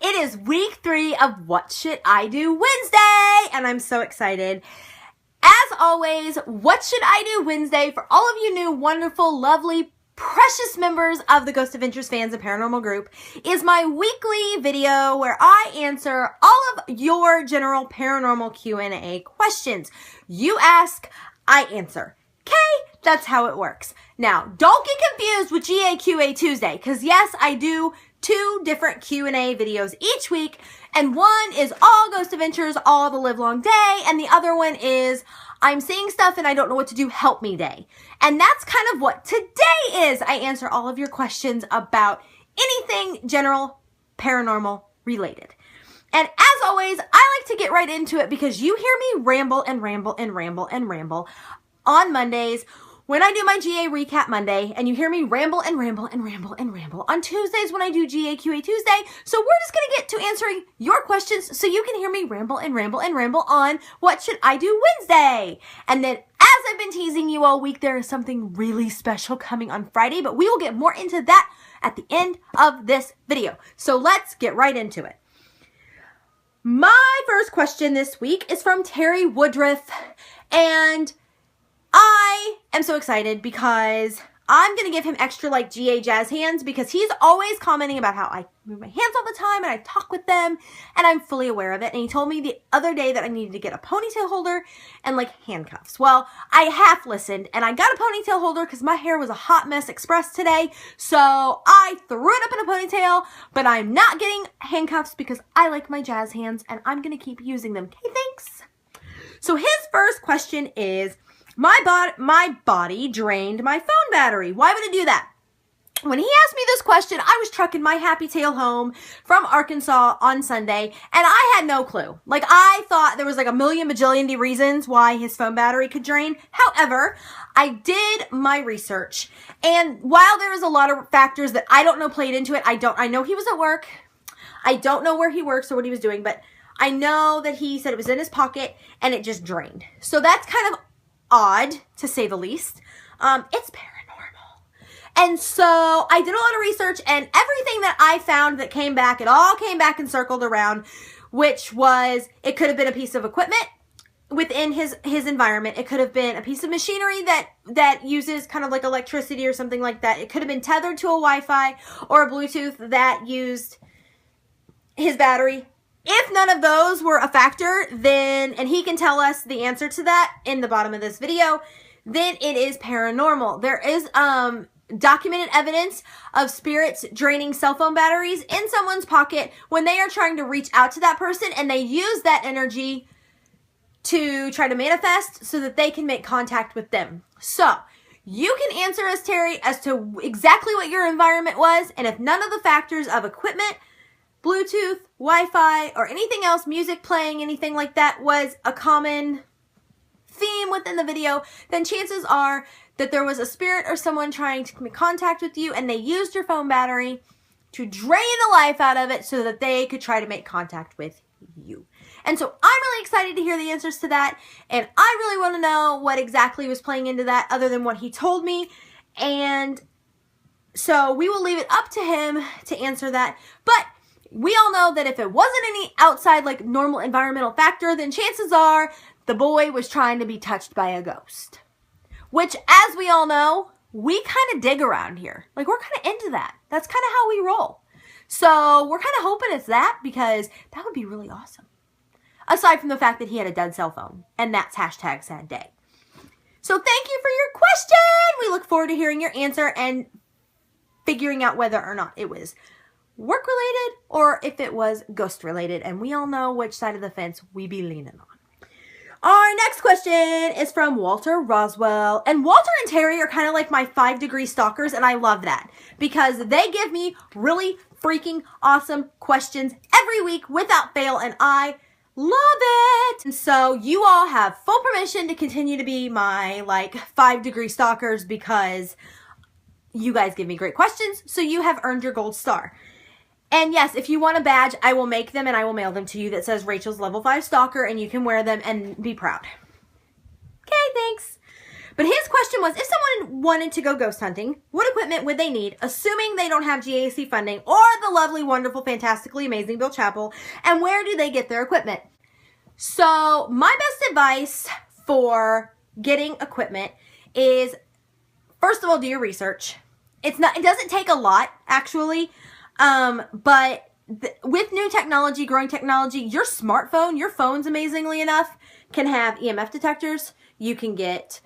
It is week 3 of What Should I Do Wednesday, and I'm so excited. As always, What Should I Do Wednesday, for all of you new, wonderful, lovely, precious members of the Ghost Adventures Fans and Paranormal Group, is my weekly video where I answer all of your general paranormal Q&A questions. You ask, I answer. Okay, that's how it works. Now, don't get confused with GAQA Tuesday, because yes, I do 2 different Q&A videos each week, and one is all Ghost Adventures all the live long day, and the other one is I'm seeing stuff and I don't know what to do, help me day. And that's kind of what today is. I answer all of your questions about anything general paranormal related. And as always, I like to get right into it because you hear me ramble and ramble and ramble and ramble on Mondays when I do my GA Recap Monday, and you hear me ramble and ramble and ramble and ramble on Tuesdays when I do GAQA Tuesday. So we're just going to get to answering your questions so you can hear me ramble and ramble and ramble on What Should I Do Wednesday. And then as I've been teasing you all week, there is something really special coming on Friday, but we will get more into that at the end of this video. So let's get right into it. My first question this week is from Terry Woodruff, and I am so excited because I'm going to give him extra like GA jazz hands because he's always commenting about how I move my hands all the time and I talk with them and I'm fully aware of it. And he told me the other day that I needed to get a ponytail holder and like handcuffs. Well, I half listened and I got a ponytail holder because my hair was a hot mess express today. So I threw it up in a ponytail, but I'm not getting handcuffs because I like my jazz hands and I'm going to keep using them. Okay, thanks. So his first question is, my body drained my phone battery. Why would it do that? When he asked me this question, I was trucking my happy tail home from Arkansas on Sunday, and I had no clue. Like, I thought there was like a million bajillion reasons why his phone battery could drain. However, I did my research, and while there was a lot of factors that I don't know played into it, I know he was at work. I don't know where he works or what he was doing, but I know that he said it was in his pocket, and it just drained. So that's kind of odd, to say the least. It's paranormal. And so I did a lot of research, and everything that I found that came back, it all came back and circled around, which was, it could have been a piece of equipment within his environment. It could have been a piece of machinery that uses kind of like electricity or something like that. It could have been tethered to a Wi-Fi or a Bluetooth that used his battery. If none of those were a factor, then, and he can tell us the answer to that in the bottom of this video, then it is paranormal. There is documented evidence of spirits draining cell phone batteries in someone's pocket when they are trying to reach out to that person, and they use that energy to try to manifest so that they can make contact with them. So you can answer us, Terry, as to exactly what your environment was, and if none of the factors of equipment, Bluetooth, Wi-Fi, or anything else, music playing, anything like that, was a common theme within the video, then chances are that there was a spirit or someone trying to make contact with you, and they used your phone battery to drain the life out of it so that they could try to make contact with you. And so I'm really excited to hear the answers to that, and I really want to know what exactly was playing into that other than what he told me, and so we will leave it up to him to answer that. But we all know that if it wasn't any outside, like, normal environmental factor, then chances are the boy was trying to be touched by a ghost. Which, as we all know, we kind of dig around here. Like, we're kind of into that. That's kind of how we roll. So we're kind of hoping it's that, because that would be really awesome. Aside from the fact that he had a dead cell phone. And that's hashtag sad day. So thank you for your question. We look forward to hearing your answer and figuring out whether or not it was work related or if it was ghost related, and we all know which side of the fence we be leaning on. Our next question is from Walter Roswell, and Walter and Terry are kind of like my 5-degree stalkers, and I love that because they give me really freaking awesome questions every week without fail, and I love it. And so you all have full permission to continue to be my like 5-degree stalkers because you guys give me great questions, so you have earned your gold star. And yes, if you want a badge, I will make them and I will mail them to you that says Rachel's Level 5 Stalker, and you can wear them and be proud. Okay, thanks. But his question was, if someone wanted to go ghost hunting, what equipment would they need, assuming they don't have GAC funding or the lovely, wonderful, fantastically amazing Bill Chappell, and where do they get their equipment? So my best advice for getting equipment is, first of all, do your research. It doesn't take a lot, actually, but with new technology, growing technology, your smartphone, your phones, amazingly enough, can have EMF detectors. You can get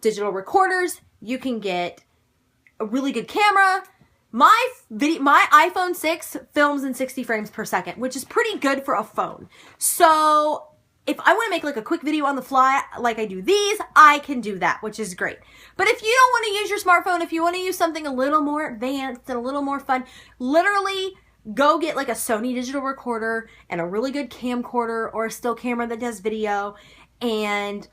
digital recorders. You can get a really good camera. My iPhone 6 films in 60 frames per second, which is pretty good for a phone. So if I want to make like a quick video on the fly, like I do these, I can do that, which is great. But if you don't want to use your smartphone, if you want to use something a little more advanced and a little more fun, literally go get like a Sony digital recorder and a really good camcorder or a still camera that does video, and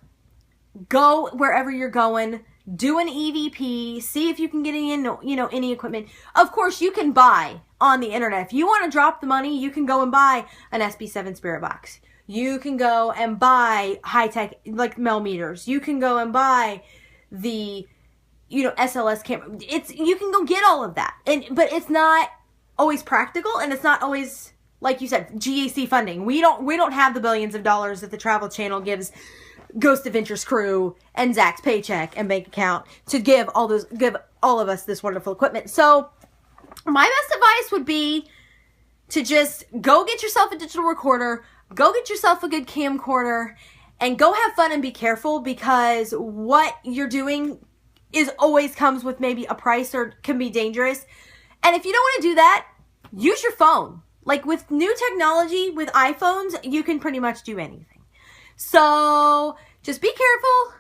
go wherever you're going, do an EVP, see if you can get any equipment. Of course, you can buy on the internet. If you want to drop the money, you can go and buy an SB7 Spirit Box. You can go and buy high-tech, like Mel meters. You can go and buy the, SLS camera. You can go get all of that. But it's not always practical, and it's not always, like you said, GAC funding. We don't have the billions of dollars that the Travel Channel gives Ghost Adventures crew and Zach's paycheck and bank account to give all of us this wonderful equipment. So my best advice would be to just go get yourself a digital recorder, go get yourself a good camcorder, and go have fun and be careful, because what you're doing always comes with maybe a price or can be dangerous. And if you don't want to do that, use your phone. Like with new technology, with iPhones, you can pretty much do anything. So just be careful,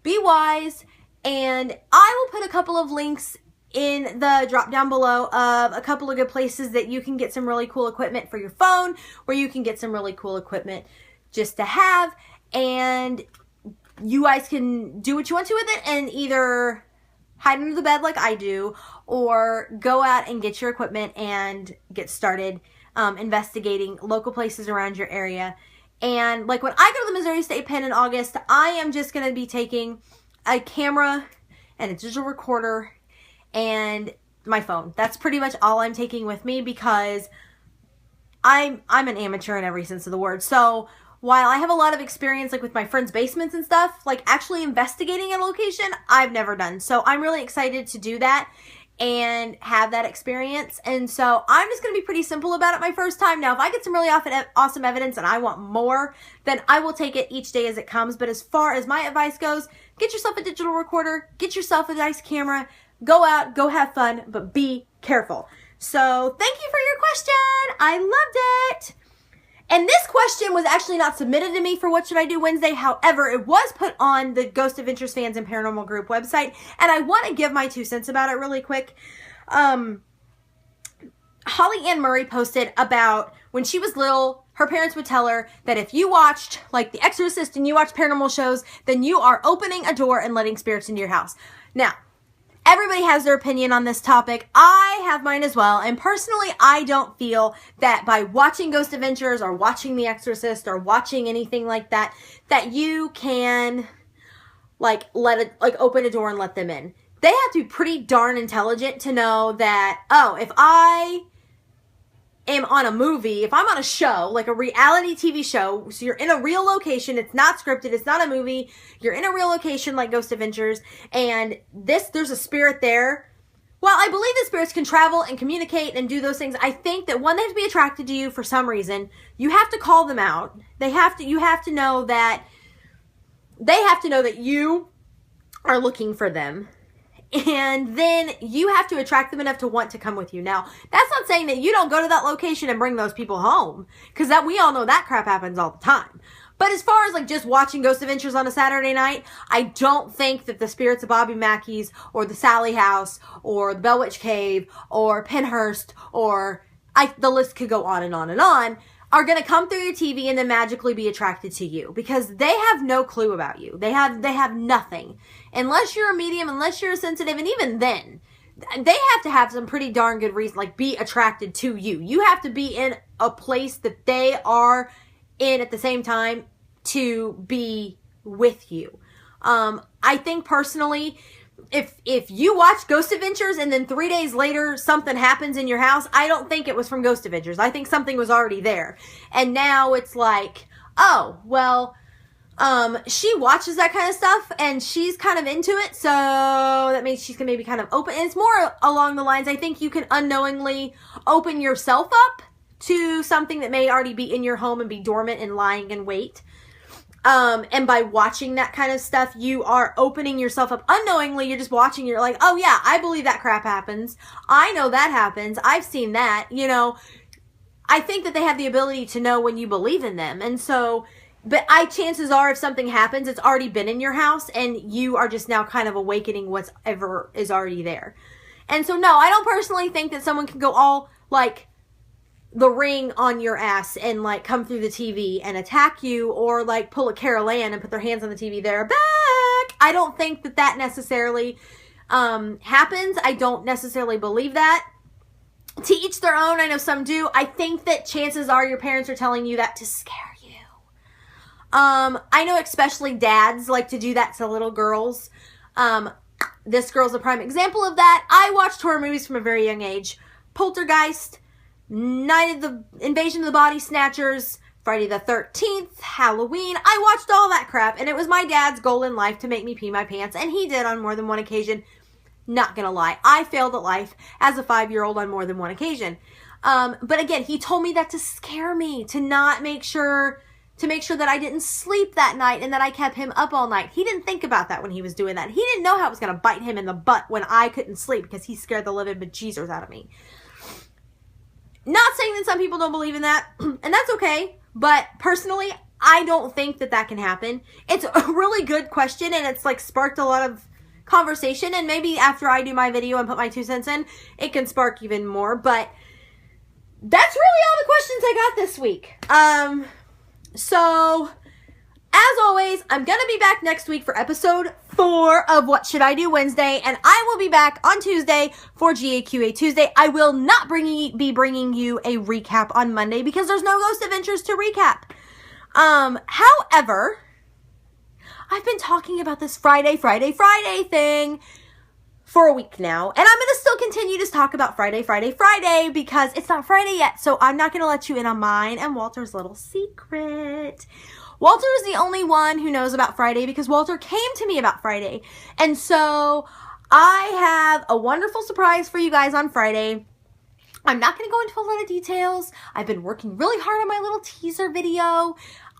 be wise, and I will put a couple of links in the drop down below of a couple of good places that you can get some really cool equipment for your phone, where you can get some really cool equipment just to have, and you guys can do what you want to with it and either hide under the bed like I do, or go out and get your equipment and get started investigating local places around your area. And like when I go to the Missouri State Pen in August, I am just going to be taking a camera and a digital recorder and my phone. That's pretty much all I'm taking with me, because I'm an amateur in every sense of the word. So while I have a lot of experience like with my friends' basements and stuff, like actually investigating a location, I've never done. So I'm really excited to do that and have that experience. And so I'm just going to be pretty simple about it my first time. Now, if I get some really awesome evidence and I want more, then I will take it each day as it comes. But as far as my advice goes, get yourself a digital recorder, get yourself a nice camera, go out, go have fun, but be careful. So thank you for your question. I loved it. And this question was actually not submitted to me for What Should I Do Wednesday. However, it was put on the Ghost Adventures Fans and Paranormal Group website, and I want to give my 2 cents about it really quick. Holly Ann Murray posted about when she was little, her parents would tell her that if you watched like The Exorcist and you watched paranormal shows, then you are opening a door and letting spirits into your house. Now, everybody has their opinion on this topic. I have mine as well. And personally, I don't feel that by watching Ghost Adventures or watching The Exorcist or watching anything like that, that you can open a door and let them in. They have to be pretty darn intelligent to know that, oh, if I am on a movie, if I'm on a show, like a reality TV show, so you're in a real location, it's not scripted, it's not a movie, you're in a real location like Ghost Adventures, and there's a spirit there. Well, I believe that spirits can travel and communicate and do those things. I think that one, they have to be attracted to you for some reason. You have to call them out. You have to know that they have to know that you are looking for them. And then you have to attract them enough to want to come with you. Now, that's not saying that you don't go to that location and bring those people home, because that we all know that crap happens all the time. But as far as like just watching Ghost Adventures on a Saturday night, I don't think that the spirits of Bobby Mackey's or the Sally House or the Bell Witch Cave or Penhurst or the list could go on and on and on, are going to come through your TV and then magically be attracted to you, because they have no clue about you. They have nothing. Unless you're a medium, unless you're a sensitive, and even then, they have to have some pretty darn good reason, like be attracted to you. You have to be in a place that they are in at the same time to be with you. I think personally, if you watch Ghost Adventures and then 3 days later something happens in your house, I don't think it was from Ghost Adventures. I think something was already there. And now it's like, oh, well, she watches that kind of stuff and she's kind of into it, so that means she's gonna maybe kind of open. And it's more along the lines, I think you can unknowingly open yourself up to something that may already be in your home and be dormant and lying in wait. And by watching that kind of stuff, you are opening yourself up unknowingly. You're just watching, you're like, oh yeah, I believe that crap happens. I know that happens. I've seen that, you know. I think that they have the ability to know when you believe in them. And so, but chances are if something happens, it's already been in your house and you are just now kind of awakening whatever is already there. And so no, I don't personally think that someone can go all like The Ring on your ass and like come through the TV and attack you, or like pull a Carol Ann and put their hands on the TV. They're back. I don't think that necessarily happens. I don't necessarily believe that. To each their own. I know some do. I think that chances are your parents are telling you that to scare you. I know especially dads like to do that to little girls. This girl's a prime example of that. I watched horror movies from a very young age. Poltergeist, Night of the Invasion of the Body Snatchers, Friday the 13th, Halloween. I watched all that crap, and it was my dad's goal in life to make me pee my pants, and he did on more than one occasion. Not gonna lie, I failed at life as a 5-year-old on more than one occasion. But again, he told me that to scare me, to make sure that I didn't sleep that night and that I kept him up all night. He didn't think about that when he was doing that. He didn't know how it was gonna bite him in the butt when I couldn't sleep because he scared the living bejesus out of me. Not saying that some people don't believe in that, and that's okay, but personally, I don't think that can happen. It's a really good question, and it's like sparked a lot of conversation, and maybe after I do my video and put my 2 cents in, it can spark even more, but that's really all the questions I got this week. So, as always, I'm going to be back next week for episode 4 of What Should I Do Wednesday, and I will be back on Tuesday for GAQA Tuesday. I will not be bringing you a recap on Monday because there's no Ghost Adventures to recap. However, I've been talking about this Friday thing for a week now, and I'm going to still continue to talk about Friday because it's not Friday yet, so I'm not going to let you in on mine and Walter's little secret. Walter is the only one who knows about Friday because Walter came to me about Friday. And so I have a wonderful surprise for you guys on Friday. I'm not going to go into a lot of details. I've been working really hard on my little teaser video.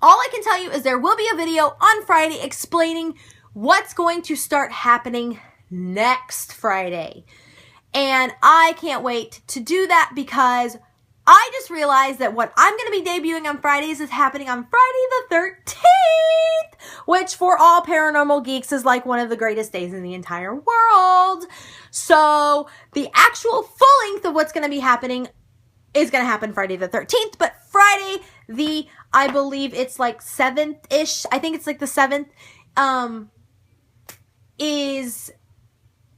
All I can tell you is there will be a video on Friday explaining what's going to start happening next Friday. And I can't wait to do that because I just realized that what I'm going to be debuting on Fridays is happening on Friday the 13th, which for all paranormal geeks is like one of the greatest days in the entire world. So the actual full length of what's going to be happening is going to happen Friday the 13th, but Friday I believe it's like 7th-ish, I think it's like the 7th, is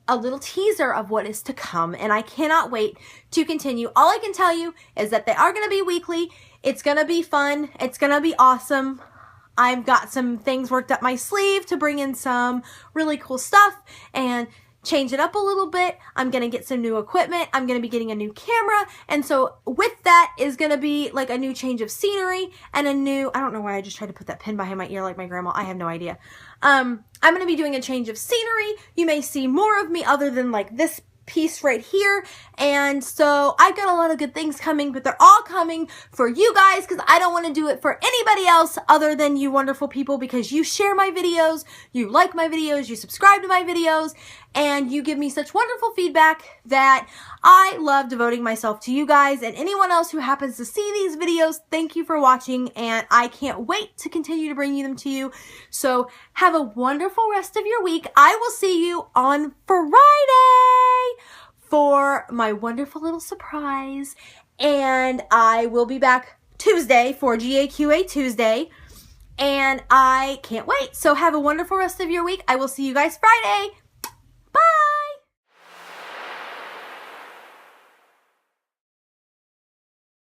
a little teaser of what is to come, and I cannot wait to continue. All I can tell you is that they are going to be weekly. It's going to be fun. It's going to be awesome. I've got some things worked up my sleeve to bring in some really cool stuff and change it up a little bit. I'm going to get some new equipment. I'm going to be getting a new camera, and so with that is going to be like a new change of scenery and a new, I don't know why I just tried to put that pin behind my ear like my grandma. I have no idea. I'm going to be doing a change of scenery. You may see more of me other than like this piece right here, and so I've got a lot of good things coming, but they're all coming for you guys because I don't want to do it for anybody else other than you wonderful people, because you share my videos, you like my videos, you subscribe to my videos, and you give me such wonderful feedback that I love devoting myself to you guys. And anyone else who happens to see these videos, thank you for watching, and I can't wait to continue to bring them to you. So have a wonderful rest of your week. I will see you on Friday for my wonderful little surprise, and I will be back Tuesday for GAQA Tuesday, and I can't wait. So have a wonderful rest of your week. I will see you guys Friday.